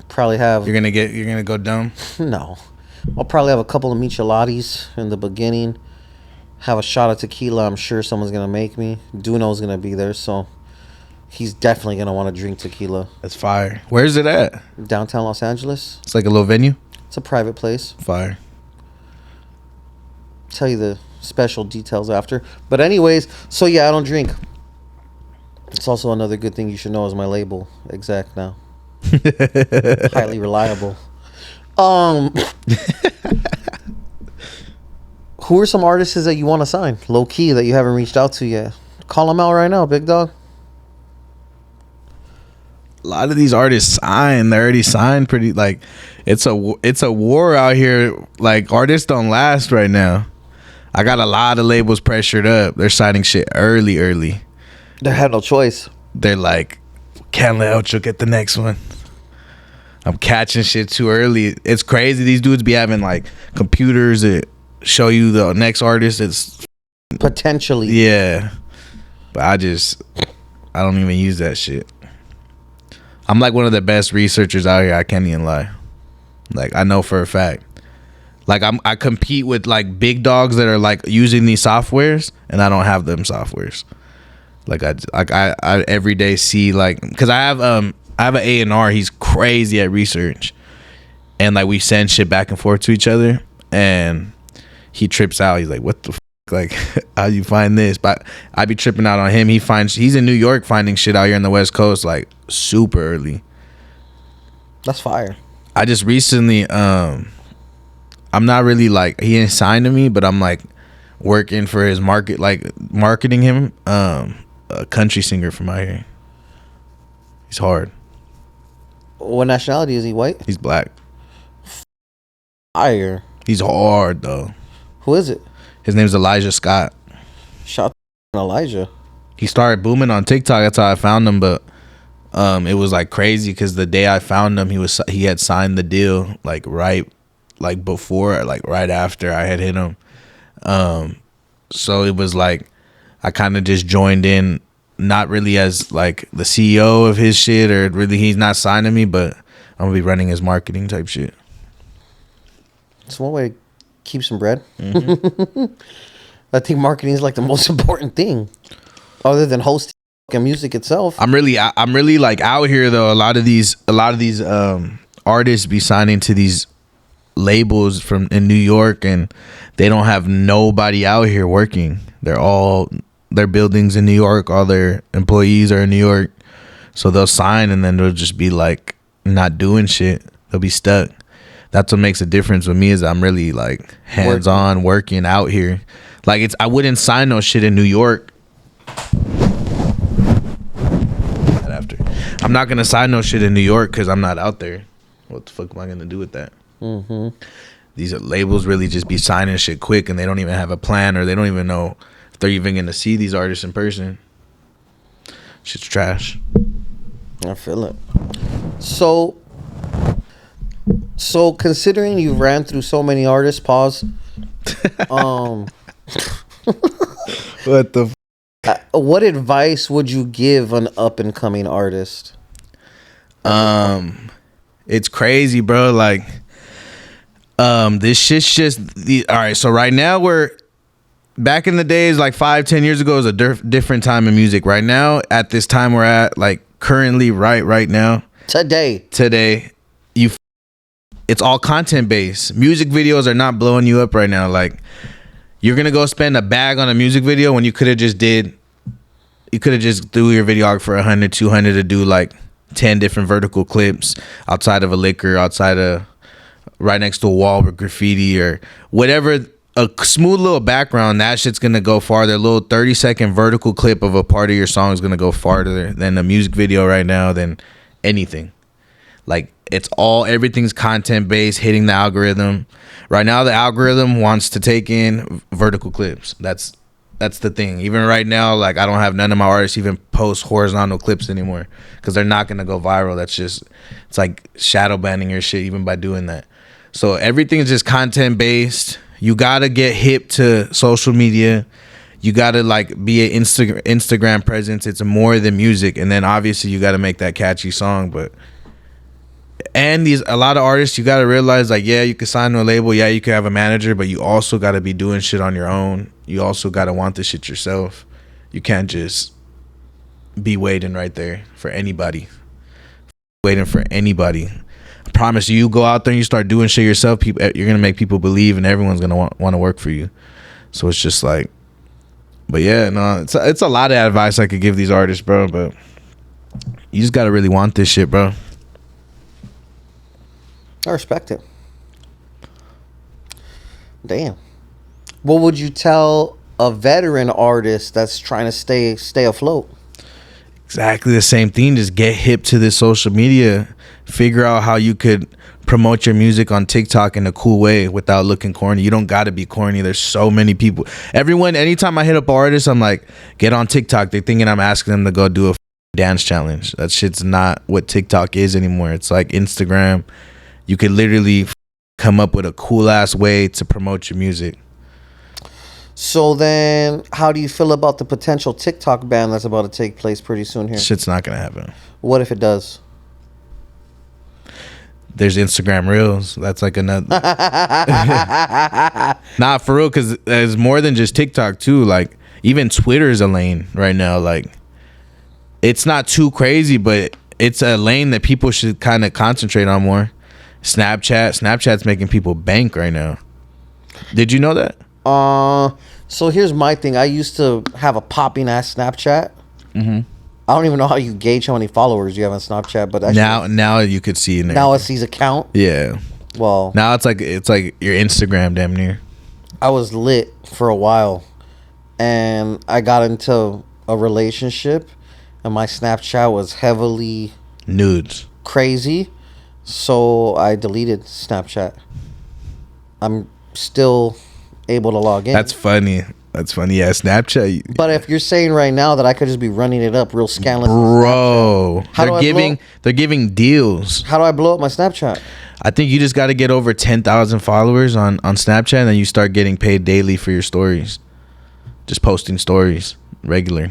probably have... You're gonna go dumb? No. I'll probably have a couple of micheladas in the beginning. Have a shot of tequila. I'm sure someone's going to make me. Duno's going to be there, so he's definitely going to want to drink tequila. That's fire. Where's it at? Downtown Los Angeles. It's like a little venue? It's a private place. Fire. Tell you the special details after. But anyways, so yeah, I don't drink. It's also another good thing you should know is my label. Exact now. Highly reliable. Who are some artists that you want to sign? Low key that you haven't reached out to yet. Call them out right now, big dog. A lot of these artists signed. They're already signed pretty, like, it's a war out here. Like, artists don't last right now. I got a lot of labels pressured up. They're signing shit early. They had no choice. They're like, can't let Ocho get the next one. I'm catching shit too early. It's crazy. These dudes be having like computers that show you the next artist. It's potentially. Yeah. But I don't even use that shit. I'm like one of the best researchers out here. I can't even lie. Like, I know for a fact. Like, I compete with like big dogs that are like using these softwares, and I don't have them softwares. Like I every day see, like, because I have an A&R. He's crazy at research, and like we send shit back and forth to each other, and he trips out. He's like, what the like, how you find this? But I be tripping out on him. He's in New York finding shit out here in the West Coast like super early. That's fire. I just recently I'm not really like, he ain't signed to me, but I'm like working for his marketing him, a country singer from out here. He's hard. What nationality is he? White? He's black. Fire. He's hard though. Who is it? His name's Elijah Scott. Shout out Elijah. He started booming on TikTok. That's how I found him. But it was like crazy because the day I found him, he had signed the deal like right after I had hit him. So it was like I kind of just joined in, not really as like the CEO of his shit, or really he's not signing me, but I'm gonna be running his marketing type shit. It's one way to keep some bread. Mm-hmm. I think marketing is like the most important thing, other than hosting music itself. I'm really like out here though. A lot of these artists be signing to these labels in New York, and they don't have nobody out here working. Their buildings in New York, all their employees are in New York, so they'll sign and then they'll just be like not doing shit. They'll be stuck. That's what makes a difference with me, is I'm really like hands-on working out here. Like I wouldn't sign no shit in New York I'm not gonna sign no shit in New York because I'm not out there. What the fuck am I gonna do with that? These labels really just be signing shit quick, and they don't even have a plan, or they don't even know if they're even gonna see these artists in person. Shit's trash. I feel it. So considering you ran through so many artists, pause. What the? What advice would you give an up and coming artist? It's crazy, bro. Like, this shit's just all right. So right now we're back in the days, like 5-10 years ago, is a different time in music. Right now, at this time we're at, like currently, right now, today, it's all content based. Music videos are not blowing you up right now. Like, you're gonna go spend a bag on a music video when you could have just threw your videographer for 100, 200 to do like 10 different vertical clips outside of a liquor, outside of right next to a wall with graffiti or whatever. A smooth little background, that shit's gonna go farther. A little 30-second vertical clip of a part of your song is gonna go farther than a music video right now, than anything. Like, everything's content based, hitting the algorithm. Right now the algorithm wants to take in vertical clips. That's the thing. Even right now, like, I don't have none of my artists even post horizontal clips anymore because they're not gonna go viral. It's like shadow banning your shit even by doing that. So everything's just content based. You gotta get hip to social media. You gotta like be an Instagram presence. It's more than music. And then obviously you gotta make that catchy song. And a lot of artists, you gotta realize, like, yeah, you can sign to a label, yeah, you can have a manager, but you also gotta be doing shit on your own. You also gotta want the shit yourself. You can't just be waiting right there for anybody. Waiting for anybody. I promise you go out there and you start doing shit yourself, you're gonna make people believe, and everyone's gonna want to work for you. So it's just like, but yeah, no, it's a lot of advice I could give these artists, bro, but you just gotta really want this shit, bro. I respect it. Damn. What would you tell a veteran artist that's trying to stay afloat? Exactly the same thing. Just get hip to this social media. Figure out how you could promote your music on TikTok in a cool way without looking corny. You don't got to be corny. There's so many people. Anytime I hit up artists, I'm like, get on TikTok. They're thinking I'm asking them to go do a dance challenge. That shit's not what TikTok is anymore. It's like Instagram. You could literally come up with a cool ass way to promote your music. So then, how do you feel about the potential TikTok ban that's about to take place pretty soon here? Shit's not gonna happen. What if it does? There's Instagram Reels. That's like another. Nah, for real, because there's more than just TikTok too. Like, even Twitter is a lane right now. Like, it's not too crazy, but it's a lane that people should kind of concentrate on more. Snapchat's making people bank right now. Did you know that? So here's my thing. I used to have a popping ass Snapchat. I don't even know how you gauge how many followers you have on Snapchat, but now you could see in there. Now it sees a count. Yeah. Well, now it's like your Instagram damn near. I was lit for a while, and I got into a relationship, and my Snapchat was heavily nudes, crazy. So I deleted Snapchat. I'm still able to log in. That's funny. Yeah, Snapchat. But if you're saying right now that I could just be running it up real scandalous, bro, they're giving deals. How do I blow up my Snapchat? I think you just got to get over 10,000 followers on Snapchat, and then you start getting paid daily for your stories. Just posting stories regular.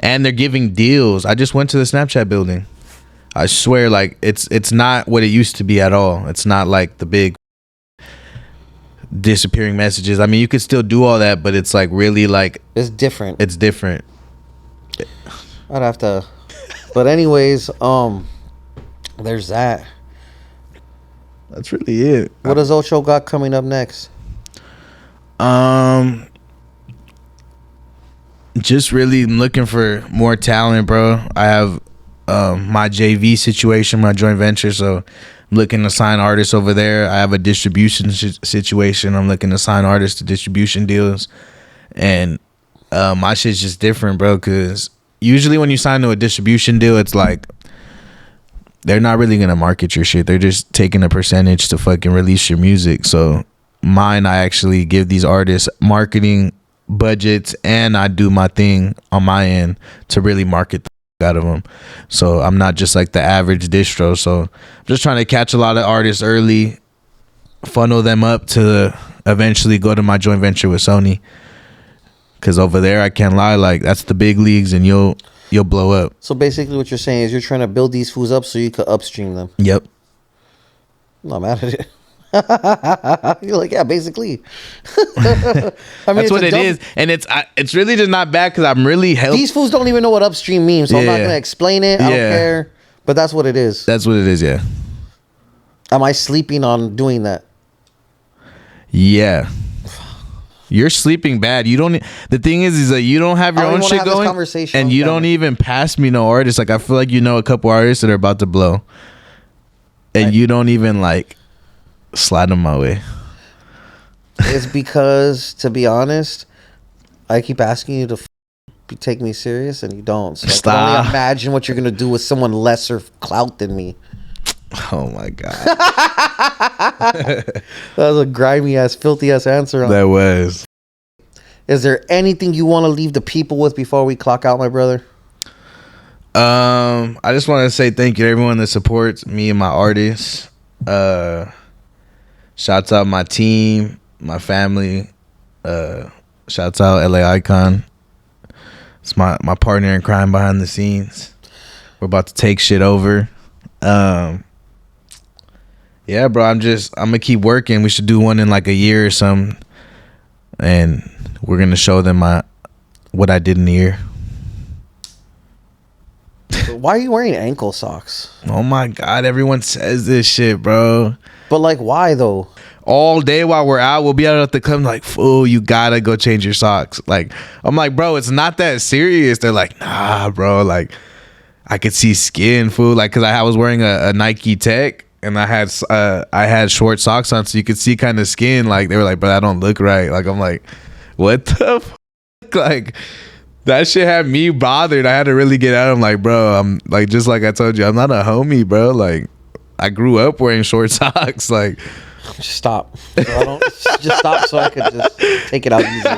And they're giving deals. I just went to the Snapchat building. I swear, like, it's not what it used to be at all. It's not like the big disappearing messages. I mean, you could still do all that, but it's like really like it's different. It's different. I'd have to. But anyways, there's that. That's really it. What does Ocho got coming up next? Just really looking for more talent, bro. I have my JV situation, my joint venture, so I'm looking to sign artists over there. I have a distribution situation. I'm looking to sign artists to distribution deals, and my shit's just different, bro, because usually when you sign to a distribution deal, it's like they're not really gonna market your shit. They're just taking a percentage to fucking release your music. So mine, I actually give these artists marketing budgets, and I do my thing on my end to really market the out of them. So I'm not just like the average distro. So I'm just trying to catch a lot of artists early, funnel them up to eventually go to my joint venture with Sony. Cause over there, I can't lie, like that's the big leagues, and you'll blow up. So basically, what you're saying is you're trying to build these fools up so you could upstream them. Yep. I'm not mad at it. You're like, yeah, basically. That's what it is, and it's really just not bad because I'm really These fools don't even know what upstream means, so I'm not gonna explain it. I don't care, but that's what it is. That's what it is. Yeah. Am I sleeping on doing that? Yeah. You're sleeping bad. You don't. The thing is that you don't have your own shit going, and you don't even pass me no artists. Like I feel like you know a couple artists that are about to blow, and you don't even like slide them my way. It's because, to be honest, I keep asking you to take me serious, and you don't. So I can only imagine what you're gonna do with someone lesser clout than me. Oh my god. That was a grimy ass, filthy ass answer. That was. Is there anything you want to leave the people with before we clock out, my brother? I just want to say thank you to everyone that supports me and my artists. Shouts out my team, my family. Shouts out LA Eyekon. It's my partner in crime behind the scenes. We're about to take shit over. Yeah, bro, I'm gonna keep working. We should do one in like a year or something, and we're gonna show them what I did in the year. Why are you wearing ankle socks? Oh my god, everyone says this shit, bro. But like, why though? All day while we're out, we'll be out at the club like, fool, you gotta go change your socks. Like, I'm like, bro, it's not that serious. They're like, nah, bro, like I could see skin, fool. Like, cause I was wearing a Nike Tech. And I had short socks on, so you could see kind of skin. Like they were like, "Bro, that don't look right." Like I'm like, "What the fuck?" Like that shit had me bothered. I had to really get out. I'm like, "Bro, I'm like just like I told you, I'm not a homie, bro. Like I grew up wearing short socks. Like just stop. So I don't just stop so I could just take it out easy."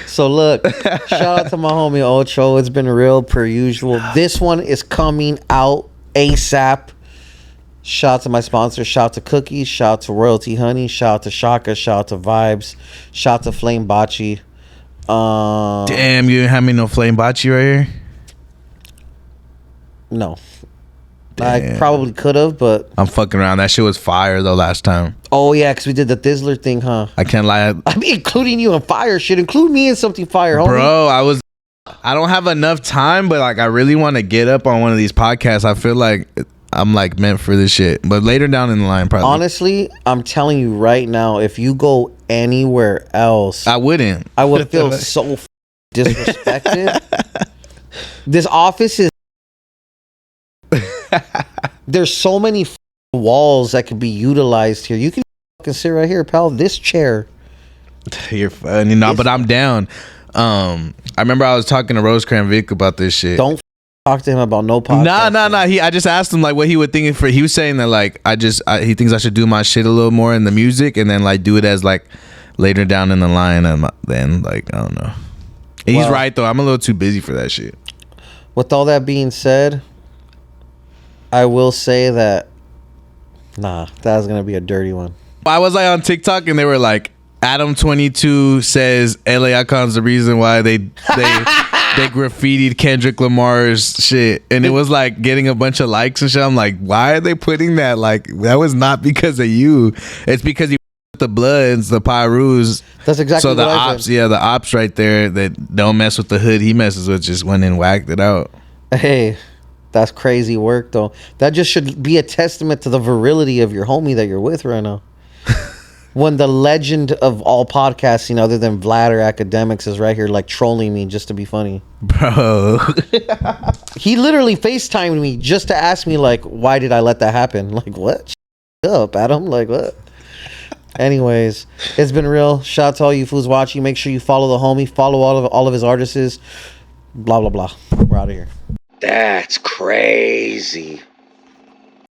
So look, shout out to my homie Ocho. It's been real per usual. This one is coming out ASAP. Shout out to my sponsors. Shout out to Cookies. Shout out to Royalty Honey. Shout out to Shaka. Shout out to Vibes. Shout out to Flame Bachi. Damn, you didn't have me no Flame Bachi right here? No. Damn. I probably could have, but I'm fucking around. That shit was fire though last time. Oh yeah, because we did the Thizzler thing, huh? I can't lie. I mean, including you in fire shit. Include me in something fire, homie. Bro, I don't have enough time, but like I really want to get up on one of these podcasts. I feel like I'm like meant for this shit. But later down in the line, probably. Honestly, I'm telling you right now, if you go anywhere else, I wouldn't. I would feel so disrespected. This office is. There's so many walls that could be utilized here. You can fucking sit right here, pal. This chair. You're funny, but I'm down. I remember I was talking to Rosecran Vic about this shit. Don't talk to him about no podcast. Nah. I just asked him like what he would think he was saying that like he thinks I should do my shit a little more in the music and then like do it as like later down in the line and then like I don't know. And he's right though. I'm a little too busy for that shit. With all that being said, I will say that that was gonna be a dirty one. I was like on TikTok and they were like, Adam22 says LA Eyekon's the reason why they graffitied Kendrick Lamar's shit, and it was like getting a bunch of likes and shit. I'm like, why are they putting that? Like that was not because of you. It's because you the Bloods, the Pyrus. That's exactly so the what I ops. said. Yeah, the ops right there that don't mess with the hood. He messes with just went and whacked it out. Hey. That's crazy work, though. That just should be a testament to the virility of your homie that you're with right now. When the legend of all podcasting, other than Vlad or Academics, is right here, like trolling me just to be funny, bro. He literally FaceTimed me just to ask me, like, why did I let that happen? Like, what? Shut up, Adam. Like, what? Anyways, it's been real. Shout out to all you fools watching. Make sure you follow the homie. Follow all of his artists. Blah, blah, blah. We're out of here. That's crazy.